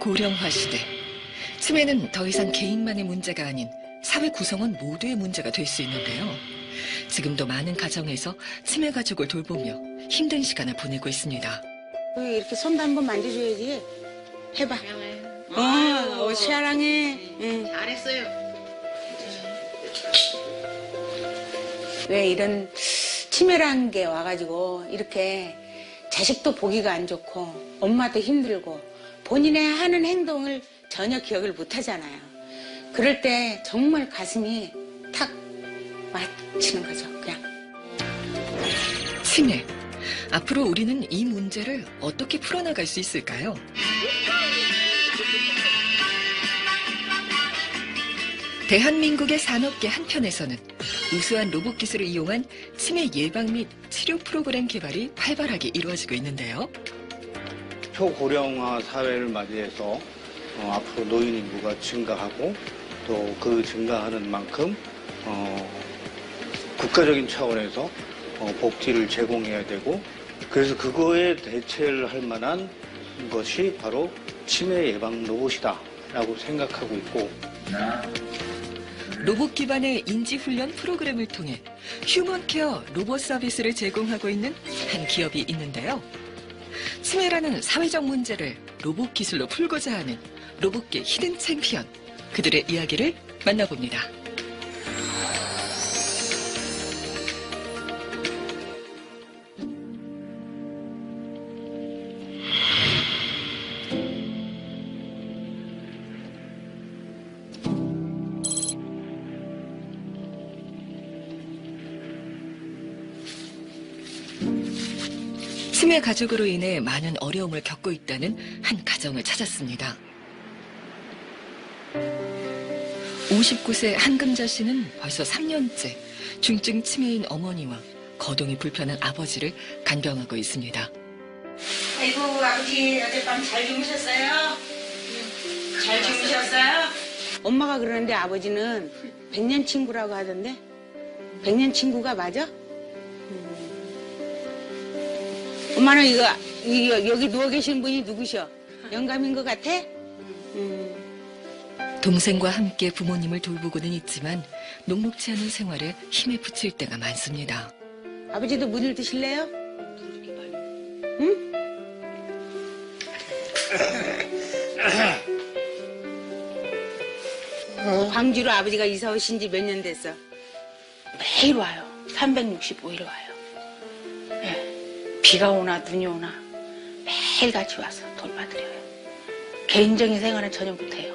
고령화 시대, 치매는 더 이상 개인만의 문제가 아닌 사회 구성원 모두의 문제가 될 수 있는데요. 지금도 많은 가정에서 치매 가족을 돌보며 힘든 시간을 보내고 있습니다. 이렇게 손도 한번 만져줘야지. 해봐. 사랑해. 응. 잘했어요. 왜 이런 치매라는 게 와가지고 이렇게 자식도 보기가 안 좋고 엄마도 힘들고 본인의 하는 행동을 전혀 기억을 못 하잖아요. 그럴 때 정말 가슴이 탁 맞히는 거죠, 그냥. 치매. 앞으로 우리는 이 문제를 어떻게 풀어나갈 수 있을까요? 대한민국의 산업계 한편에서는 우수한 로봇 기술을 이용한 치매 예방 및 치료 프로그램 개발이 활발하게 이루어지고 있는데요. 초고령화 사회를 맞이해서 앞으로 노인 인구가 증가하고 또 그 증가하는 만큼 국가적인 차원에서 복지를 제공해야 되고, 그래서 그거에 대체를 할 만한 것이 바로 치매 예방 로봇이다라고 생각하고 있고, 로봇 기반의 인지훈련 프로그램을 통해 휴먼케어 로봇 서비스를 제공하고 있는 한 기업이 있는데요. 치매라는 사회적 문제를 로봇 기술로 풀고자 하는 로봇계 히든 챔피언, 그들의 이야기를 만나봅니다. 치매 가족으로 인해 많은 어려움을 겪고 있다는 한 가정을 찾았습니다. 59세 한금자 씨는 벌써 3년째 중증 치매인 어머니와 거동이 불편한 아버지를 간병하고 있습니다. 아이고, 아버지 어젯밤 잘 주무셨어요? 잘 주무셨어요? 엄마가 그러는데 아버지는 100년 친구라고 하던데? 100년 친구가 맞아? 엄마는 이거 여기 누워 계신 분이 누구셔? 영감인 것 같아? 동생과 함께 부모님을 돌보고는 있지만 녹록지 않은 생활에 힘에 부칠 때가 많습니다. 아버지도 물을 드실래요? 응? 광주로 아버지가 이사 오신 지 몇 년 됐어? 매일 와요. 365일 와요. 비가 오나 눈이 오나 매일같이 와서 돌봐드려요. 개인적인 생활은 전혀 못해요.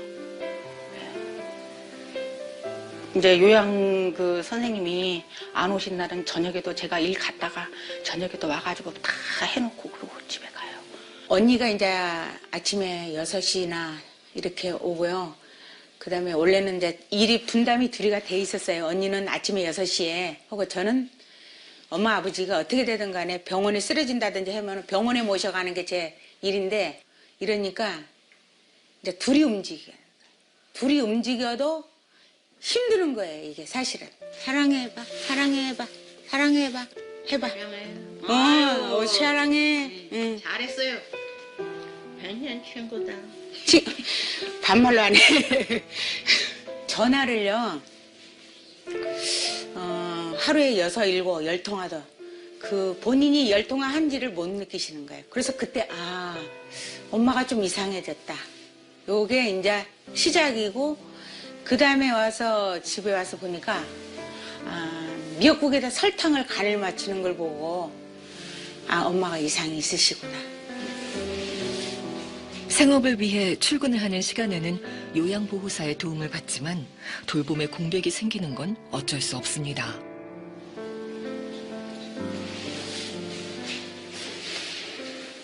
이제 요양 그 선생님이 안 오신 날은 저녁에도 제가 일 갔다가 저녁에도 와가지고 다 해놓고 그러고 집에 가요. 언니가 이제 아침에 6시나 이렇게 오고요. 그 다음에 원래는 이제 일이 분담이 둘이가 돼 있었어요. 언니는 아침에 6시에 하고 저는 엄마 아버지가 어떻게 되든 간에 병원에 쓰러진다든지 하면 병원에 모셔가는 게 제 일인데, 이러니까 이제 둘이 움직여도 힘드는 거예요, 이게 사실은. 사랑해봐, 사랑해봐, 사랑해봐, 해봐. 사랑해요. 사랑해. 응. 잘했어요. 100년 친구다. 반말로 안 해. 전화를요, 하루에 6, 7, 10통화도 그 본인이 10통화 한지를 못 느끼시는 거예요. 그래서 그때 엄마가 좀 이상해졌다. 요게 이제 시작이고, 그 다음에 와서 집에 와서 보니까 미역국에다 설탕을 간을 맞추는 걸 보고 엄마가 이상이 있으시구나. 생업을 위해 출근을 하는 시간에는 요양보호사의 도움을 받지만 돌봄에 공백이 생기는 건 어쩔 수 없습니다.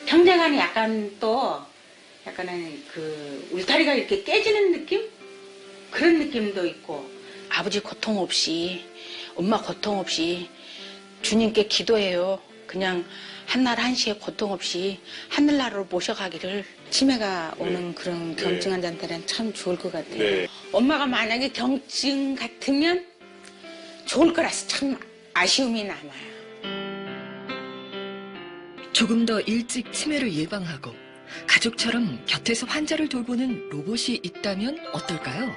평생안에 약간은 그 울타리가 이렇게 깨지는 느낌? 그런 느낌도 있고. 아버지 고통 없이, 엄마 고통 없이 주님께 기도해요. 그냥 한날 한시에 고통 없이 하늘나라로 모셔가기를. 치매가 오는 그런 경증 환자한테는 참 좋을 것 같아요. 네. 엄마가 만약에 경증 같으면 좋을 거라서 참 아쉬움이 남아요. 조금 더 일찍 치매를 예방하고 가족처럼 곁에서 환자를 돌보는 로봇이 있다면 어떨까요?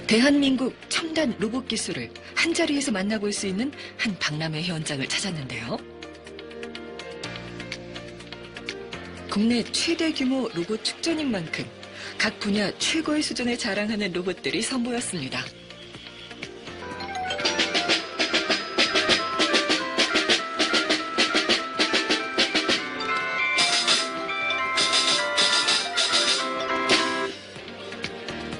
대한민국 첨단 로봇 기술을 한자리에서 만나볼 수 있는 한 박람회 현장을 찾았는데요. 국내 최대 규모 로봇 축전인 만큼 각 분야 최고의 수준을 자랑하는 로봇들이 선보였습니다.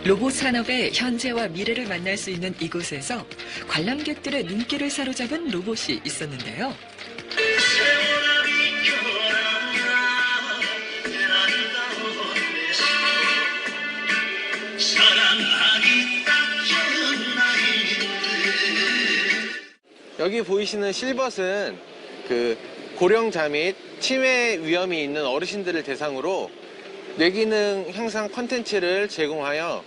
로봇 산업의 현재와 미래를 만날 수 있는 이곳에서 관람객들의 눈길을 사로잡은 로봇이 있었는데요. 여기 보이시는 실벗은 그 고령자 및 치매 위험이 있는 어르신들을 대상으로 뇌기능 향상 콘텐츠를 제공하여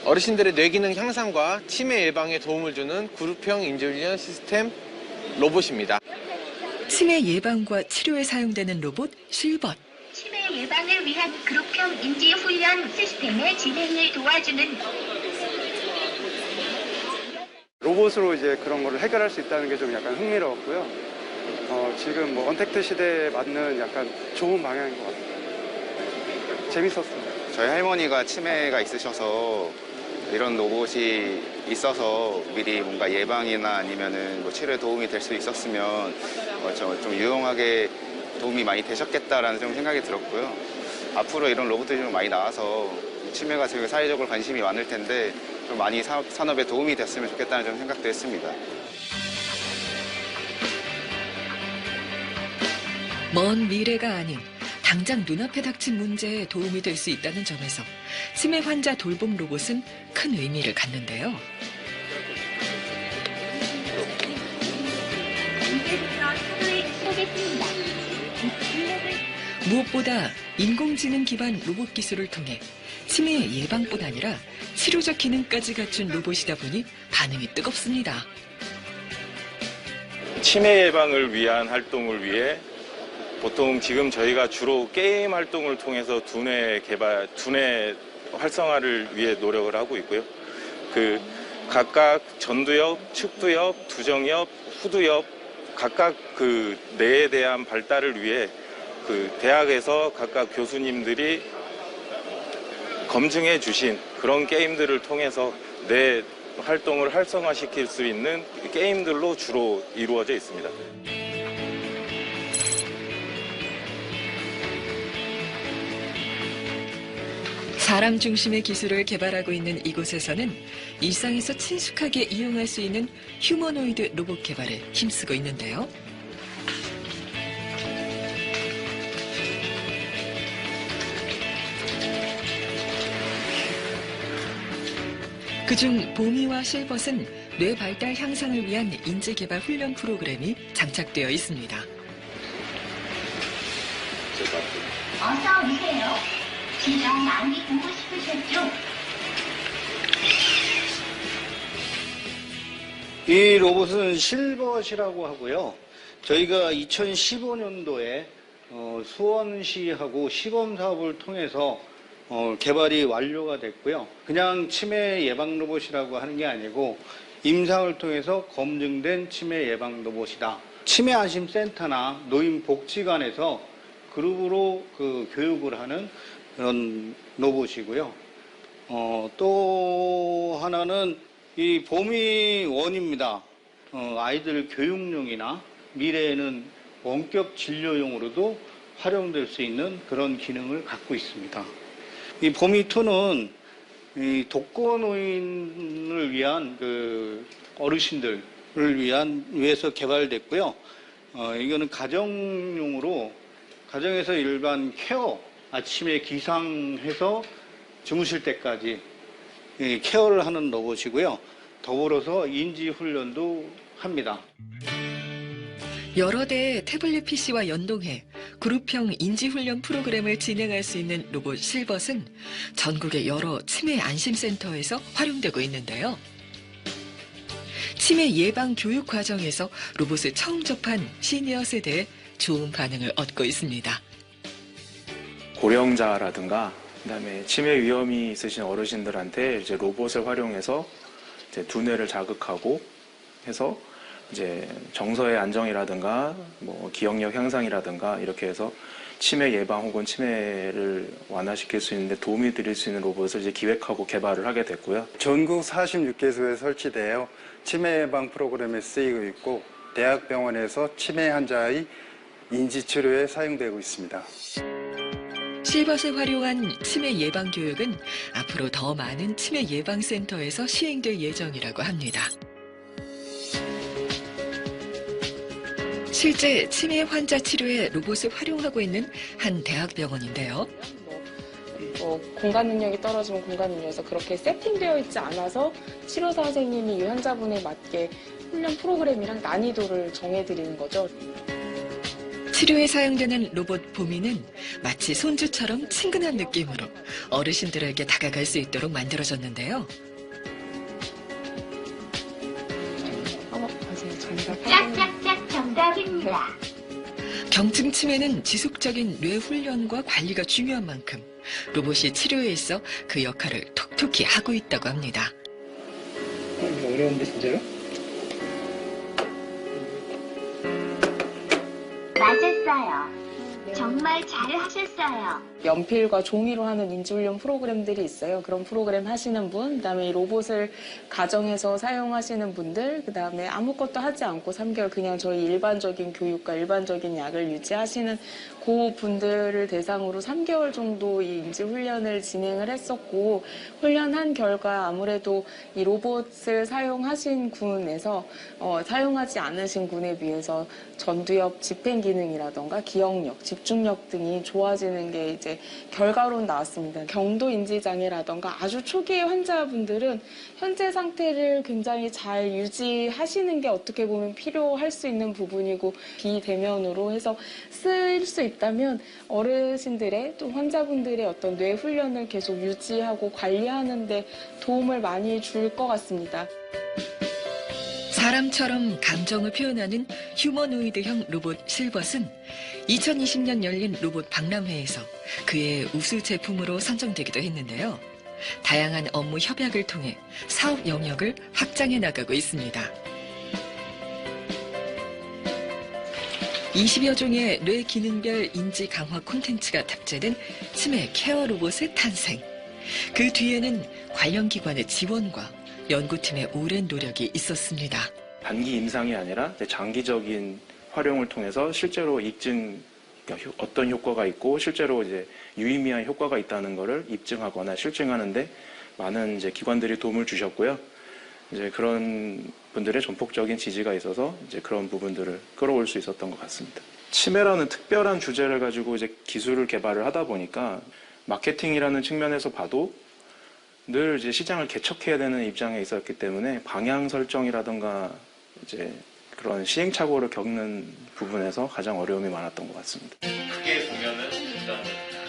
어르신들의 뇌기능 향상과 치매 예방에 도움을 주는 그룹형 인지훈련 시스템 로봇입니다. 치매 예방과 치료에 사용되는 로봇 실벗. 치매 예방을 위한 그룹형 인지 훈련 시스템의 진행을 도와주는 로봇으로 이제 그런 거를 해결할 수 있다는 게 좀 약간 흥미로웠고요. 지금 뭐 언택트 시대에 맞는 약간 좋은 방향인 것 같아요. 재밌었습니다. 저희 할머니가 치매가 있으셔서 이런 로봇이 있어서 미리 뭔가 예방이나 아니면은 뭐 치료에 도움이 될 수 있었으면 좀 유용하게 도움이 많이 되셨겠다라는 좀 생각이 들었고요. 앞으로 이런 로봇들이 좀 많이 나와서 치매가 되게 사회적으로 관심이 많을 텐데 좀 많이 산업에 도움이 됐으면 좋겠다는 좀 생각도 했습니다. 먼 미래가 아닌 당장 눈앞에 닥친 문제에 도움이 될 수 있다는 점에서 치매 환자 돌봄 로봇은 큰 의미를 갖는데요. 무엇보다 인공지능 기반 로봇 기술을 통해 치매 예방뿐 아니라 치료적 기능까지 갖춘 로봇이다 보니 반응이 뜨겁습니다. 치매 예방을 위한 활동을 위해 보통 지금 저희가 주로 게임 활동을 통해서 두뇌 활성화를 위해 노력을 하고 있고요. 그 각각 전두엽, 측두엽, 두정엽, 후두엽 각각 그 뇌에 대한 발달을 위해 그 대학에서 각각 교수님들이 검증해 주신 그런 게임들을 통해서 뇌 활동을 활성화시킬 수 있는 게임들로 주로 이루어져 있습니다. 사람 중심의 기술을 개발하고 있는 이곳에서는 일상에서 친숙하게 이용할 수 있는 휴머노이드 로봇 개발에 힘쓰고 있는데요. 그중 보미와 실벗은 뇌 발달 향상을 위한 인지 개발 훈련 프로그램이 장착되어 있습니다. 어서 오세요. 진짜 많이 보고 싶으셨죠? 이 로봇은 실벗이라고 하고요. 저희가 2015년도에 수원시하고 시범 사업을 통해서 개발이 완료가 됐고요. 그냥 치매 예방 로봇이라고 하는 게 아니고 임상을 통해서 검증된 치매 예방 로봇이다. 치매 안심 센터나 노인 복지관에서 그룹으로 그 교육을 하는 그런 로봇이고요. 또 하나는 이 보미원입니다. 아이들 교육용이나 미래에는 원격 진료용으로도 활용될 수 있는 그런 기능을 갖고 있습니다. 이 보미2는 이 독거노인을 위한 그 어르신들을 위해서 개발됐고요. 이거는 가정용으로 가정에서 일반 케어, 아침에 기상해서 주무실 때까지 케어를 하는 로봇이고요. 더불어서 인지 훈련도 합니다. 여러 대의 태블릿 PC와 연동해 그룹형 인지훈련 프로그램을 진행할 수 있는 로봇 실벗은 전국의 여러 치매 안심센터에서 활용되고 있는데요. 치매 예방 교육 과정에서 로봇을 처음 접한 시니어 세대에 좋은 반응을 얻고 있습니다. 고령자라든가 그다음에 치매 위험이 있으신 어르신들한테 이제 로봇을 활용해서 이제 두뇌를 자극하고 해서 이제 정서의 안정이라든가 뭐 기억력 향상이라든가 이렇게 해서 치매 예방 혹은 치매를 완화시킬 수 있는데 도움이 드릴 수 있는 로봇을 이제 기획하고 개발을 하게 됐고요. 전국 46개소에 설치되어 치매 예방 프로그램에 쓰이고 있고 대학병원에서 치매 환자의 인지치료에 사용되고 있습니다. 실벗을 활용한 치매 예방 교육은 앞으로 더 많은 치매 예방센터에서 시행될 예정이라고 합니다. 실제 치매 환자 치료에 로봇을 활용하고 있는 한 대학병원인데요. 공간 능력이 떨어지면 공간 능력에서 그렇게 세팅되어 있지 않아서 치료사 선생님이 이 환자분에 맞게 훈련 프로그램이랑 난이도를 정해드리는 거죠. 치료에 사용되는 로봇 보미는 마치 손주처럼 친근한 느낌으로 어르신들에게 다가갈 수 있도록 만들어졌는데요. 짝짝짝 정답입니다. 경증 치매는 지속적인 뇌 훈련과 관리가 중요한 만큼 로봇이 치료에 있어 그 역할을 톡톡히 하고 있다고 합니다. 이거 어려운데 진짜로? 맞았어요. 정말 잘 하셨어요. 연필과 종이로 하는 인지훈련 프로그램들이 있어요. 그런 프로그램 하시는 분, 그다음에 이 로봇을 가정에서 사용하시는 분들, 그다음에 아무것도 하지 않고 3개월 그냥 저희 일반적인 교육과 일반적인 약을 유지하시는 그 분들을 대상으로 3개월 정도 이 인지훈련을 진행을 했었고, 훈련한 결과 아무래도 이 로봇을 사용하신 군에서 사용하지 않으신 군에 비해서 전두엽 집행 기능이라던가 기억력, 집중력 등이 좋아지는 게 이제 결과로 나왔습니다. 경도 인지 장애라던가 아주 초기의 환자분들은 현재 상태를 굉장히 잘 유지하시는 게 어떻게 보면 필요할 수 있는 부분이고 비대면으로 해서 쓸 수 있다면 어르신들의 또 환자분들의 어떤 뇌 훈련을 계속 유지하고 관리하는 데 도움을 많이 줄 것 같습니다. 사람처럼 감정을 표현하는 휴머노이드형 로봇 실벗은 2020년 열린 로봇 박람회에서 그의 우수 제품으로 선정되기도 했는데요. 다양한 업무 협약을 통해 사업 영역을 확장해 나가고 있습니다. 20여 종의 뇌 기능별 인지 강화 콘텐츠가 탑재된 치매 케어 로봇의 탄생. 그 뒤에는 관련 기관의 지원과 연구팀의 오랜 노력이 있었습니다. 단기 임상이 아니라 장기적인 활용을 통해서 실제로 입증, 그러니까 어떤 효과가 있고 실제로 이제 유의미한 효과가 있다는 것을 입증하거나 실증하는데 많은 이제 기관들이 도움을 주셨고요. 이제 그런 분들의 전폭적인 지지가 있어서 이제 그런 부분들을 끌어올 수 있었던 것 같습니다. 치매라는 특별한 주제를 가지고 이제 기술을 개발을 하다 보니까 마케팅이라는 측면에서 봐도 늘 이제 시장을 개척해야 되는 입장에 있었기 때문에 방향 설정이라든가 이제 그런 시행착오를 겪는 부분에서 가장 어려움이 많았던 것 같습니다. 크게 보면은 일단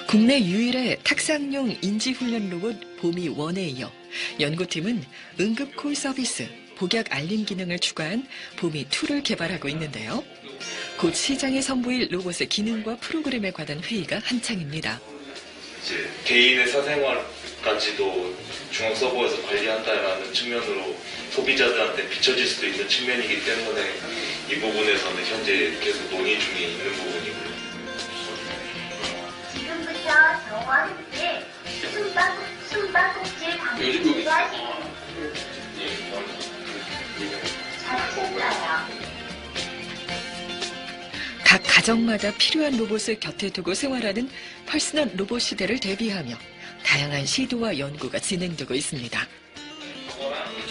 국내 유일의 탁상용 인지훈련 로봇 보미1에 이어 연구팀은 응급콜 서비스, 복약 알림 기능을 추가한 보미2를 개발하고 있는데요. 곧 시장에 선보일 로봇의 기능과 프로그램에 관한 회의가 한창입니다. 이제 개인의 사생활까지도 중앙 서버에서 관리한다라는 측면으로 소비자들한테 비춰질 수도 있는 측면이기 때문에 이 부분에서는 현재 계속 논의 중에 있는 부분이고요. 지금부터 정화 흡수에 숨바꼭질 방식으로 하시는 잘하셨어요. 각 가정마다 필요한 로봇을 곁에 두고 생활하는 퍼스널 로봇 시대를 대비하며 다양한 시도와 연구가 진행되고 있습니다.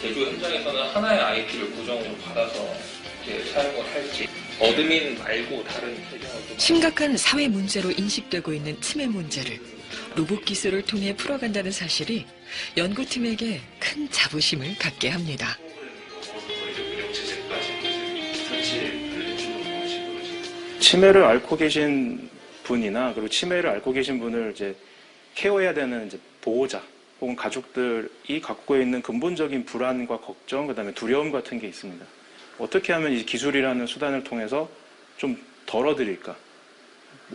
제조 현장에서는 하나의 IP를 고정으로 받아서 이제 사용을 할지 어드민 말고 다른 계정을 좀 심각한 사회 문제로 인식되고 있는 치매 문제를 로봇 기술을 통해 풀어간다는 사실이 연구팀에게 큰 자부심을 갖게 합니다. 치매를 앓고 계신 분이나 그리고 치매를 앓고 계신 분을 이제 케어해야 되는 이제 보호자 혹은 가족들이 갖고 있는 근본적인 불안과 걱정, 그다음에 두려움 같은 게 있습니다. 어떻게 하면 이 기술이라는 수단을 통해서 좀 덜어드릴까,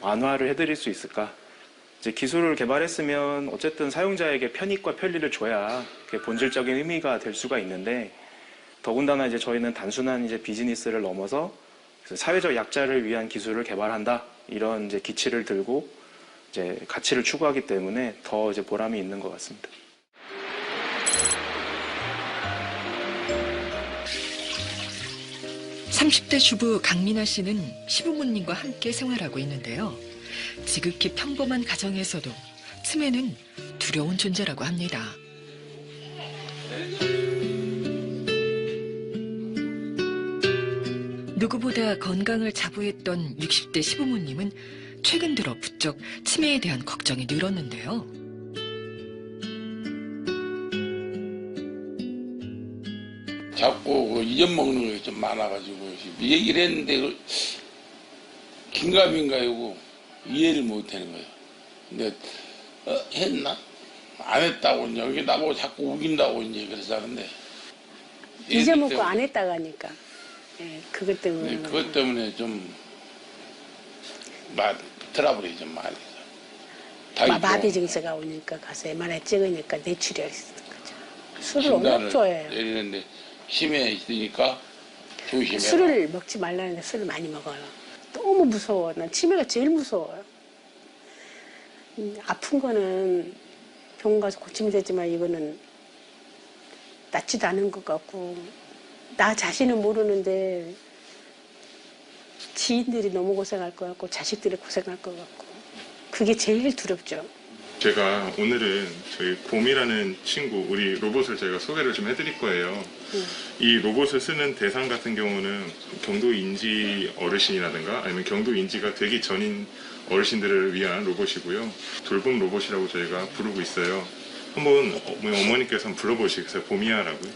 완화를 해드릴 수 있을까? 이제 기술을 개발했으면 어쨌든 사용자에게 편익과 편리를 줘야 그게 본질적인 의미가 될 수가 있는데, 더군다나 이제 저희는 단순한 이제 비즈니스를 넘어서 사회적 약자를 위한 기술을 개발한다, 이런 이제 기치를 들고 이제 가치를 추구하기 때문에 더 이제 보람이 있는 것 같습니다. (30대) 주부 강민아 씨는 시부모님과 함께 생활하고 있는데요. 지극히 평범한 가정에서도 치매는 두려운 존재라고 합니다. 누구보다 건강을 자부했던 60대 시부모님은 최근 들어 부쩍 치매에 대한 걱정이 늘었는데요. 자꾸 잊어먹는 게 좀 많아가지고 얘기를 했는데 긴가민가이고 이해를 못하는 거예요. 근데 했나? 안 했다고 여기 나보고 자꾸 우긴다고 이제 그래서 하는데 잊어먹고 안 했다고 하니까 그것 때문에 네, 그것 때문에 좀 트러블이 좀 많이 있어요. 마비 증세가 오니까 가서 MRI 찍으니까 뇌출혈이 있었던 거죠. 술을 워낙 좋아해요. 내리는데 치매에 있으니까 조심해라. 술을 먹지 말라는데 술을 많이 먹어요. 너무 무서워. 난 치매가 제일 무서워요. 아픈 거는 병원 가서 고치면 되지만 이거는 낫지도 않은 것 같고 나 자신은 모르는데 지인들이 너무 고생할 것 같고 자식들이 고생할 것 같고 그게 제일 두렵죠. 제가 오늘은 저희 봄이라는 친구, 우리 로봇을 제가 소개를 좀 해드릴 거예요. 이 로봇을 쓰는 대상 같은 경우는 경도인지 어르신이라든가 아니면 경도인지가 되기 전인 어르신들을 위한 로봇이고요. 돌봄 로봇이라고 저희가 부르고 있어요. 한번 어머니께서 한번 불러보시겠어요? 봄이야라고요.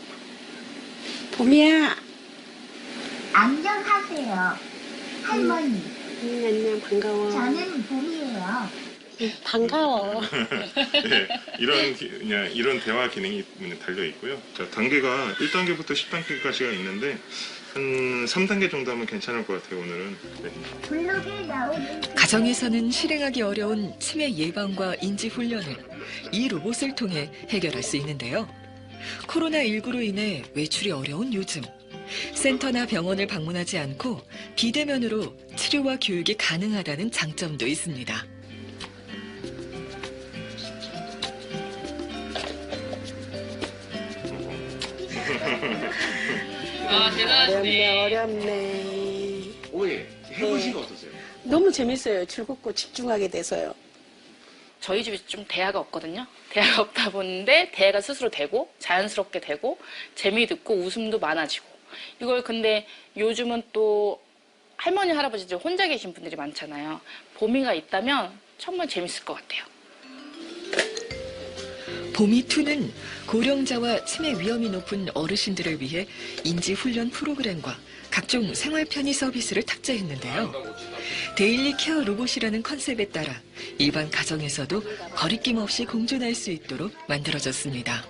봄이야. 안녕하세요. 할머니. 안녕, 반가워. 저는 봄이에요. 반가워. 네, 이런 대화 기능이 달려 있고요. 자, 단계가 1단계부터 10단계까지가 있는데 한 3단계 정도 하면 괜찮을 것 같아요, 오늘은. 네. 블로그에 나오는 가정에서는 실행하기 어려운 치매 예방과 인지 훈련을 이 로봇을 통해 해결할 수 있는데요. 코로나19로 인해 외출이 어려운 요즘, 센터나 병원을 방문하지 않고 비대면으로 치료와 교육이 가능하다는 장점도 있습니다. 어렵네. 오해 해보신 거 어떠세요? 너무 재밌어요. 즐겁고 집중하게 돼서요. 저희 집이 좀 대화가 없거든요. 대화가 없다 보는데 대화가 스스로 되고 자연스럽게 되고 재미도 있고 웃음도 많아지고 이걸 근데 요즘은 또 할머니 할아버지들 혼자 계신 분들이 많잖아요. 봄이가 있다면 정말 재밌을 것 같아요. 봄이2는 고령자와 치매 위험이 높은 어르신들을 위해 인지훈련 프로그램과 각종 생활 편의 서비스를 탑재했는데요. 데일리 케어 로봇이라는 컨셉에 따라 일반 가정에서도 거리낌 없이 공존할 수 있도록 만들어졌습니다.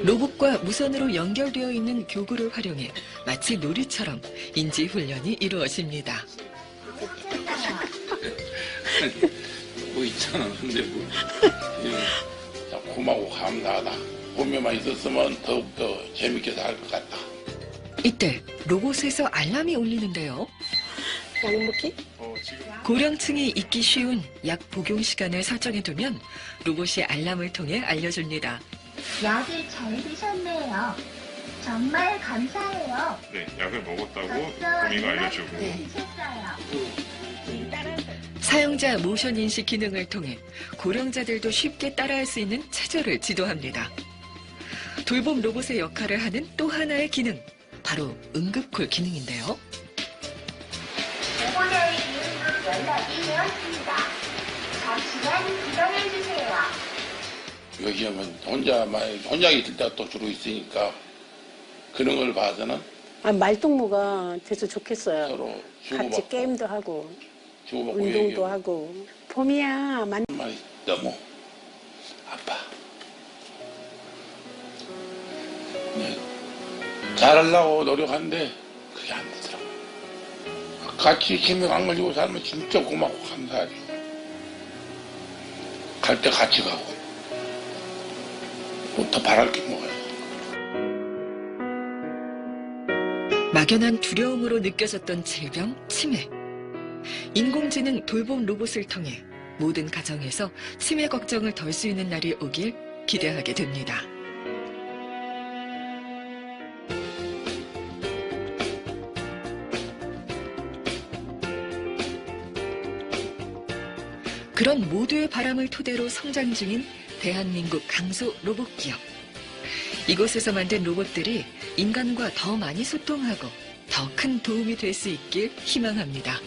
로봇과 무선으로 연결되어 있는 교구를 활용해 마치 놀이처럼 인지훈련이 이루어집니다. 뭐 있잖아. 근데 뭐 고마워 감사하다. 봄에만 있었으면 더욱더 재밌게 살 것 같다. 이때 로봇에서 알람이 울리는데요. 약 먹기? 고령층이 잊기 쉬운 약 복용 시간을 설정해두면 로봇이 알람을 통해 알려줍니다. 약을 잘 드셨네요. 정말 감사해요. 네, 약을 먹었다고 봄이가 알려주고. 사용자 모션 인식 기능을 통해 고령자들도 쉽게 따라할 수 있는 체조를 지도합니다. 돌봄 로봇의 역할을 하는 또 하나의 기능, 바로 응급콜 기능인데요. 보호자의 이름으로 연락이 되었습니다. 잠시만 기다려주세요. 여기 오면 혼자 있을 때가 또 주로 있으니까 그런 걸 봐서는 말동무가 돼서 좋겠어요. 서로 같이 주고받고 게임도 하고 주고받고 운동도 얘기하고. 하고. 봄이야. 말이 너무 아파. 잘하려고 노력하는데 그게 안 되더라고. 같이 힘을 안 가지고 살면 진짜 고맙고 감사하죠. 갈 때 같이 가고. 뭐 더 바랄 게 뭐예요. 막연한 두려움으로 느껴졌던 질병, 치매. 인공지능 돌봄 로봇을 통해 모든 가정에서 치매 걱정을 덜 수 있는 날이 오길 기대하게 됩니다. 그런 모두의 바람을 토대로 성장 중인 대한민국 강소 로봇 기업. 이곳에서 만든 로봇들이 인간과 더 많이 소통하고 더 큰 도움이 될 수 있길 희망합니다.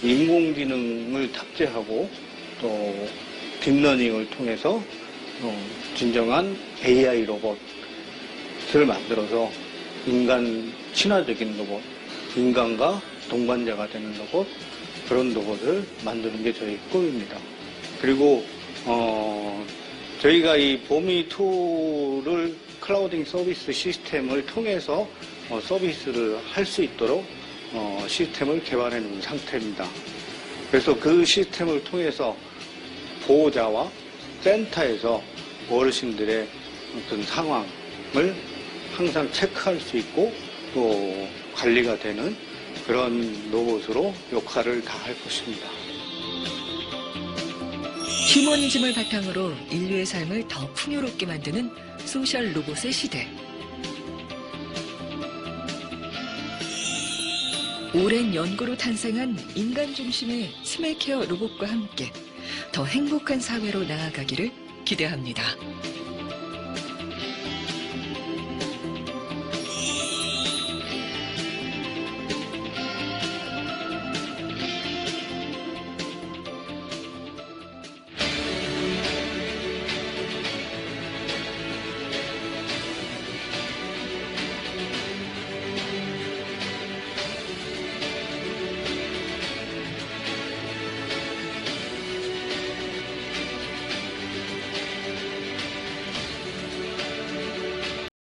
인공지능을 탑재하고 또 딥러닝을 통해서 진정한 AI 로봇을 만들어서 인간 친화적인 로봇, 인간과 동반자가 되는 로봇, 그런 로봇을 만드는 게 저희 꿈입니다. 그리고 저희가 이 보미2를 클라우딩 서비스 시스템을 통해서 서비스를 할 수 있도록 시스템을 개발해 놓은 상태입니다. 그래서 그 시스템을 통해서 보호자와 센터에서 어르신들의 어떤 상황을 항상 체크할 수 있고 또 관리가 되는 그런 로봇으로 역할을 다할 것입니다. 휴머니즘을 바탕으로 인류의 삶을 더 풍요롭게 만드는 소셜 로봇의 시대. 오랜 연구로 탄생한 인간 중심의 치매 케어 로봇과 함께 더 행복한 사회로 나아가기를 기대합니다.